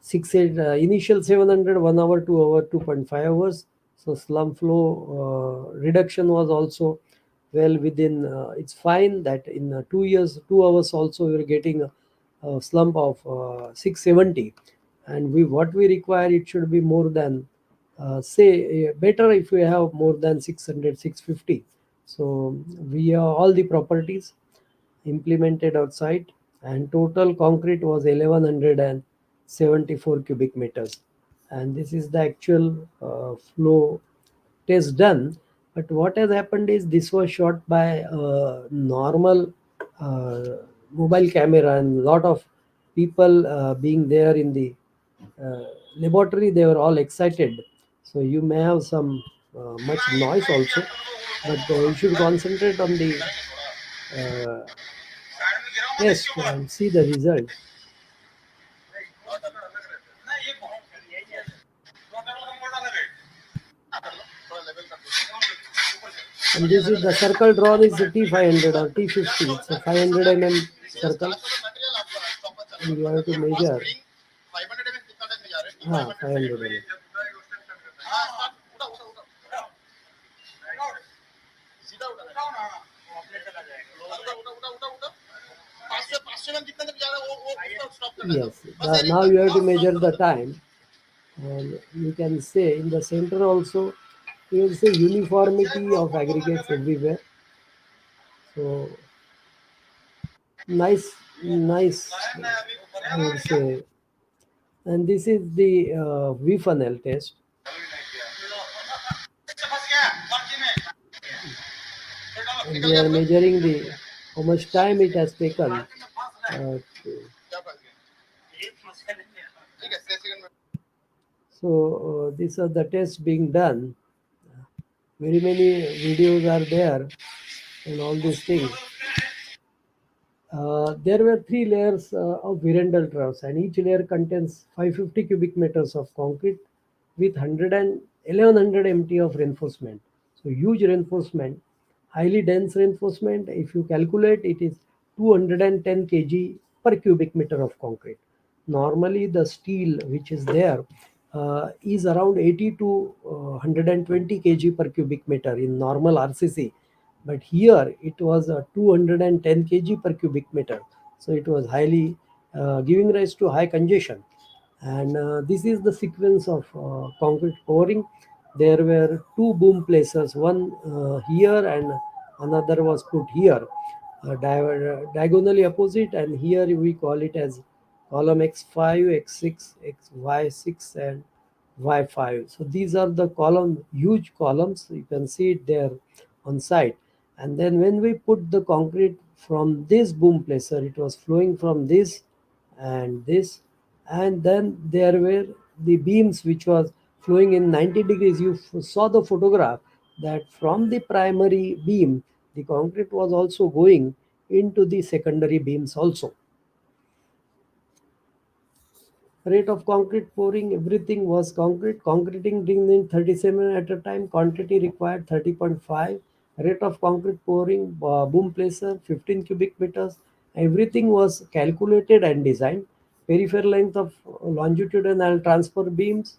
6 8, initial 700, 1 hour, 2 hour, 2.5 hours. So slump flow reduction was also well within, it's fine that in 2 years, 2 hours also we are getting a slump of 670, and what we require, it should be more than, say, better if we have more than 600, 650. So we have all the properties implemented outside, and total concrete was 1174 cubic meters, and this is the actual flow test done. But what has happened is, this was shot by normal uh, mobile camera, and lot of people being there in the uh, laboratory, they were all excited. So you may have some much noise also, but you should concentrate on the uh, test and see the result. And this is the circle drawn is the T500 or T50. It's a 500 circle, and you have to measure. 500 mm. Yes. Now you have to measure the time, and you can say in the center also, you will say uniformity of aggregates everywhere. So nice, I would say. And this is the V funnel test, and we are measuring the how much time it has taken. To, so these are the tests being done. Very many videos are there, and all these things. There were three layers of Virendal troughs, and each layer contains 550 cubic meters of concrete with 100 and 1100 MT of reinforcement. So huge reinforcement, highly dense reinforcement. If you calculate, it is 210 kg per cubic meter of concrete. Normally, the steel which is there is around 80 to 120 kg per cubic meter in normal RCC, but here it was 210 kg per cubic meter, so it was highly giving rise to high congestion. And this is the sequence of concrete pouring. There were two boom placers, one here and another was put here, diagonally opposite, and here we call it as column x5, x6, xy6, and y5. So these are the column, huge columns, you can see it there on site. And then when we put the concrete from this boom placer, it was flowing from this and this, and then there were the beams which was flowing in 90 degrees. You saw the photograph that from the primary beam the concrete was also going into the secondary beams also. Rate of concrete pouring, everything was concrete. Concreting being in 37 at a time, quantity required 30.5. Rate of concrete pouring, boom placer 15 cubic meters. Everything was calculated and designed. Peripheral length of longitudinal transfer beams,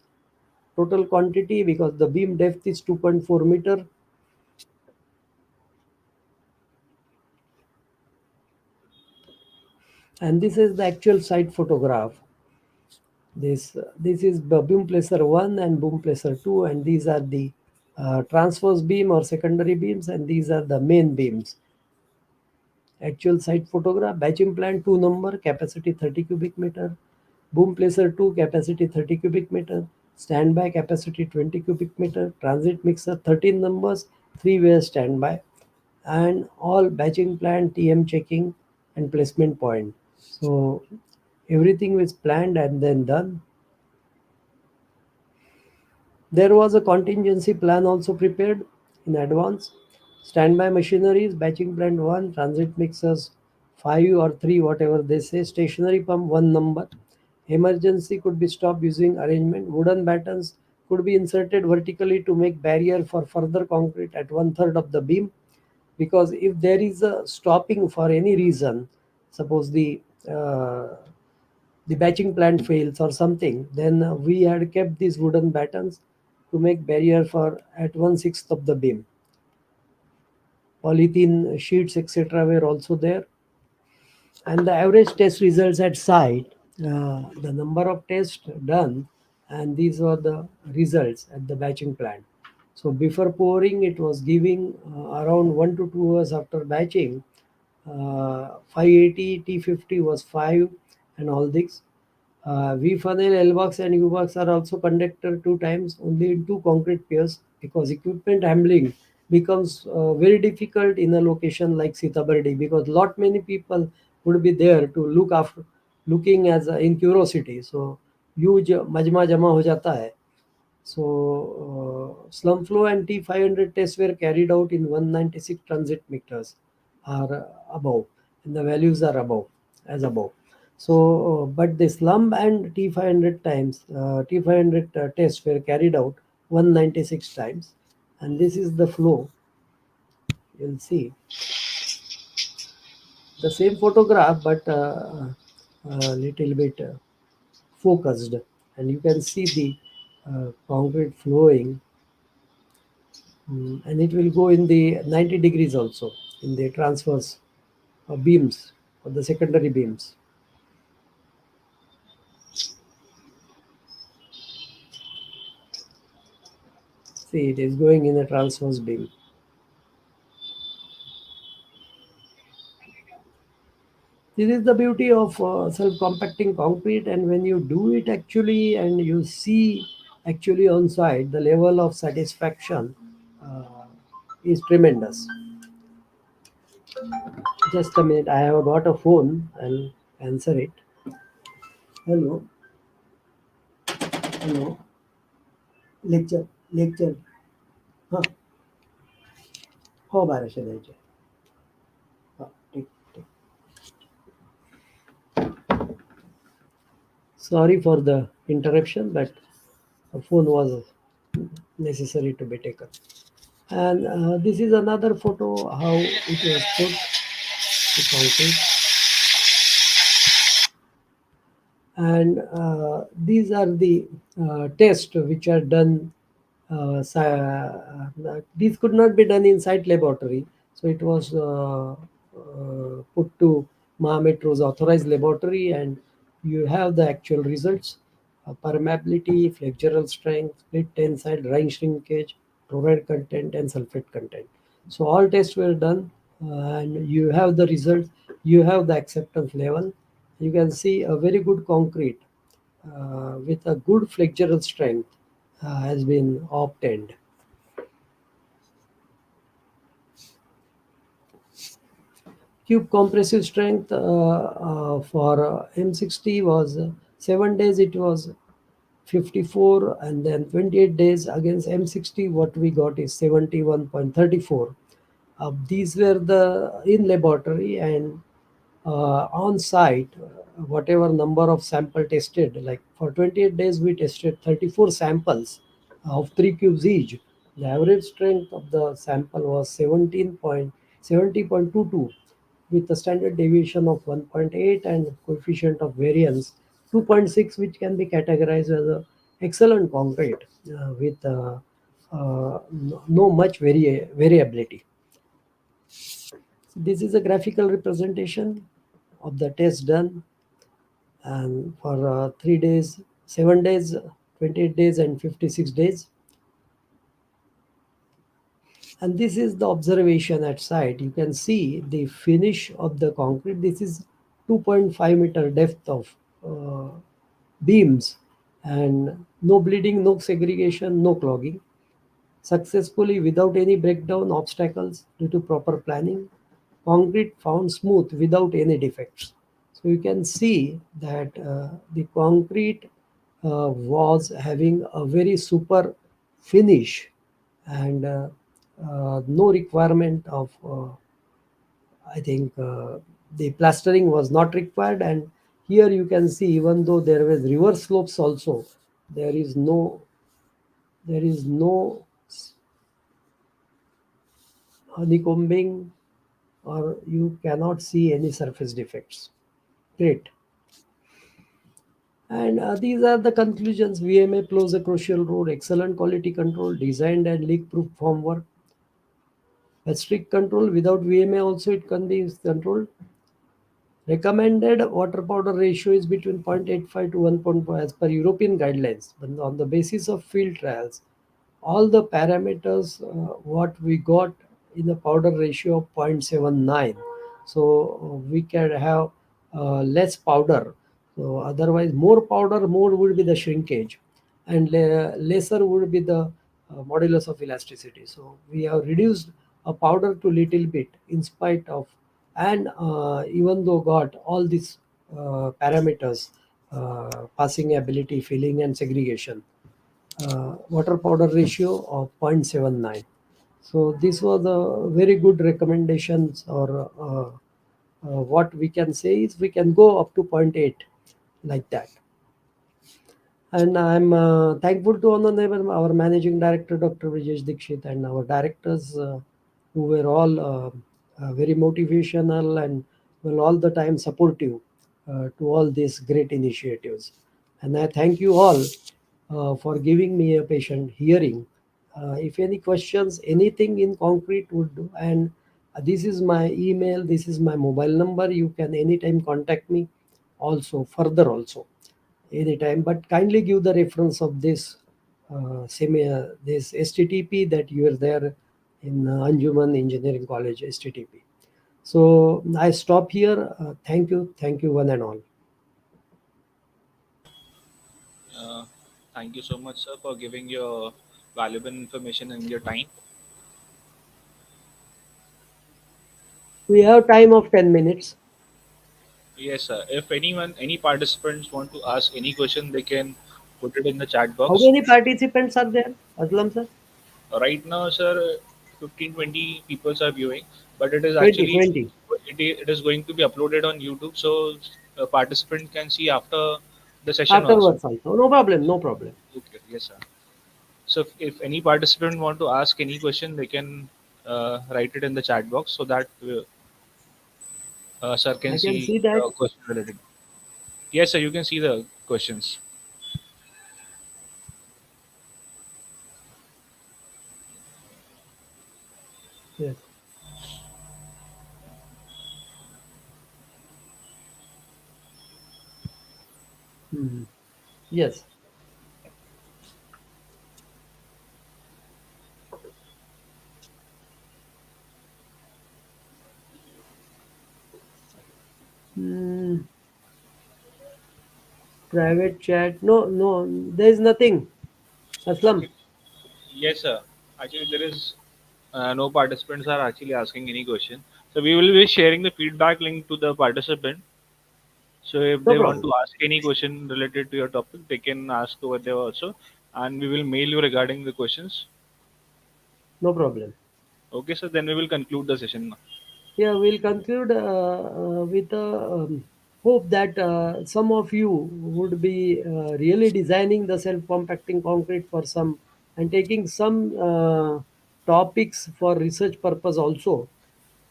total quantity because the beam depth is 2.4 meter. And this is the actual site photograph. This is the boom placer 1 and boom placer 2, and these are the transverse beam or secondary beams, and these are the main beams. Actual site photograph, batching plant 2 number, capacity 30 cubic meter, boom placer 2, capacity 30 cubic meter, standby capacity 20 cubic meter, transit mixer 13 numbers, 3-way standby, and all batching plant, TM checking, and placement point. So everything was planned and then done. There was a contingency plan also prepared in advance. Standby machineries, batching plant 1, transit mixers 5 or 3, whatever they say, stationary pump 1 number. Emergency could be stopped using arrangement. Wooden battens could be inserted vertically to make barrier for further concrete at 1/3 of the beam. Because if there is a stopping for any reason, suppose uh, the batching plant fails or something, then we had kept these wooden battens to make barrier for at 1/6 of the beam. Polythene sheets, etc., were also there. And the average test results at site, the number of tests done, and these were the results at the batching plant. So before pouring, it was giving around 1 to 2 hours after batching. 580 T50 was 5, and all this. V funnel, L box, and U box are also conducted 2 times only in 2 concrete pairs because equipment handling becomes very difficult in a location like Sitabardi because lot many people would be there to look after, looking as in curiosity. So huge majma jama ho jata hai. So, slum flow and T500 tests were carried out in 196 transit meters are above, and the values are above, as above. So, but the slum and T500 times, T500 tests were carried out 196 times, and this is the flow. You'll see the same photograph, but a little bit focused. and you can see the concrete flowing. And it will go in the 90 degrees also in the transverse beams or the secondary beams. See, it is going in a transverse beam. This is the beauty of self-compacting concrete, and when you do it actually and you see actually on site, the level of satisfaction uh, is tremendous. Just a minute, I have got a phone. I'll answer it. Hello, hello, lecture, lecture. हाँ हो बाराशे द्यायचे. हा, ठीक ठीक. Sorry for the interruption, but a phone was necessary to be taken. And this is another photo how it was put to concrete. And these are the tests which are done. These could not be done in site laboratory, so it was put to Mahametro's authorized laboratory, and you have the actual results: permeability, flexural strength, split tensile, drying shrinkage, chloride content, and sulfate content. So all tests were done, and you have the results. You have the acceptance level. You can see a very good concrete with a good flexural strength has been obtained. Cube compressive strength for M60 was 7 days, it was 54, and then 28 days against M60 what we got is 71.34. These were the in laboratory, and on site, whatever number of sample tested, like for 28 days we tested 34 samples of 3 cubes each. The average strength of the sample was 70.22 with a standard deviation of 1.8 and coefficient of variance 2.6, which can be categorized as a excellent concrete with no much variability. This is a graphical representation of the test done, and for 3 days, 7 days, 28 days, and 56 days. And this is the observation at site. You can see the finish of the concrete. This is 2.5-meter depth of uh, beams, and no bleeding, no segregation, no clogging. Successfully without any breakdown obstacles due to proper planning. Concrete found smooth without any defects. So you can see that the concrete was having a very super finish, and no requirement of I think the plastering was not required. And here you can see, even though there was reverse slopes also, there is no there is no honeycombing, or you cannot see any surface defects. Great. And these are the conclusions. VMA plays a crucial role. Excellent quality control, designed and leak-proof formwork. A strict control without VMA also it can be controlled. Recommended water powder ratio is between 0.85 to 1.5 as per European guidelines. But on the basis of field trials, all the parameters what we got in the powder ratio of 0.79, so we can have less powder. So otherwise more powder, more would be the shrinkage, and lesser would be the modulus of elasticity. So we have reduced a powder to little bit in spite of, and even though got all these parameters, passing ability, filling and segregation, water powder ratio of 0.79. So this was a very good recommendations, or what we can say is we can go up to zero point 0.8 like that. And I'm thankful to Honorable our Managing Director Dr. Vijesh Dikshit, and our directors who were all very motivational and were all the time supportive to all these great initiatives. And I thank you all for giving me a patient hearing. If any questions, anything in concrete would do. And this is my email, this is my mobile number. You can anytime contact me also, further also, anytime. But kindly give the reference of this this STTP that you are there in Anjuman Engineering College, STTP. So I stop here. Thank you, one and all. Uh, Thank you so much, sir, for giving your valuable information and your time. We have time of 10 minutes. Yes, sir. If anyone, any participants want to ask any question, they can put it in the chat How box. many participants are there, Aslam sir? Right now, sir, 15, 20 people are viewing, but it is 20, actually 20. it is going to be uploaded on YouTube, so a participant can see after the session also. Afterwards also. No problem, no problem. Okay, yes, sir. So if any participant want to ask any question, they can write it in the chat box so that sir can I can see see that. the question related. Yes, sir. You can see the questions. Yes. Mhm. Yes. Mm, private chat. No, no, there is nothing. Aslam. Actually, yes, sir. Actually, there is no participants are actually asking any question. So we will be sharing the feedback link to the participant. So if No they want problem. to ask any question related to your topic, they can ask over there also, and we will mail you regarding the questions. No problem. Okay, so then we will conclude the session now. Yeah, we'll conclude with a hope that some of you would be really designing the self-compacting concrete for some and taking some topics for research purpose also,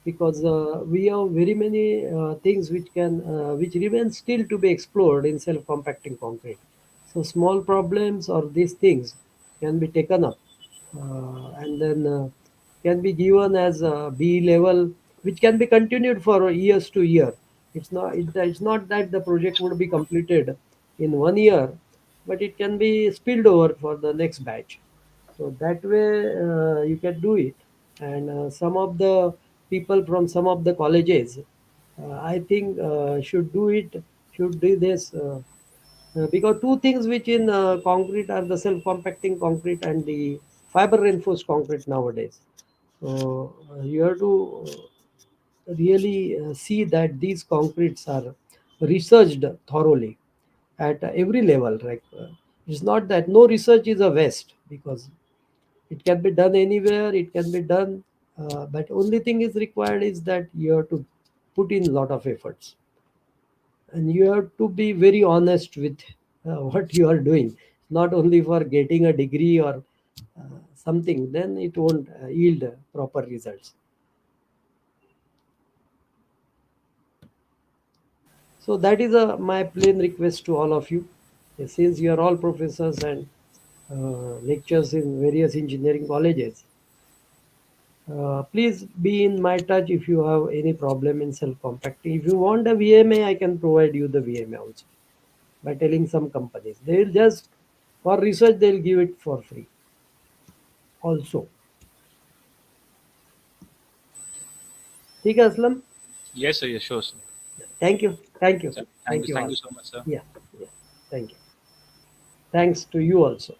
because we have very many things which remain still to be explored in self-compacting concrete. So small problems or these things can be taken up and then can be given as a B level, which can be continued for years to year. It's not that the project would be completed in 1 year, but it can be spilled over for the next batch. So that way you can do it. And some of the people from some of the colleges, I think, should do this. Because two things which in concrete are the self-compacting concrete and the fiber reinforced concrete nowadays. So you have to really see that these concretes are researched thoroughly at every level. Like it's not that no research is a waste, because it can be done anywhere. It can be done, but only thing is required is that you have to put in a lot of efforts, and you have to be very honest with what you are doing, not only for getting a degree or something. Then it won't yield proper results. So that is my plain request to all of you. Since you are all professors and lectures in various engineering colleges, please be in my touch if you have any problem in self compacting. If you want a VMA, I can provide you the VMA also by telling some companies. They will just, for research, they'll give it for free also. ठीक है Aslam. Yes, sir. Yes, sure, sir. Thank you. Thank you. Sir, Thank you thank all. you so much, sir. Yeah. Yeah. Thank you. Thanks to you also.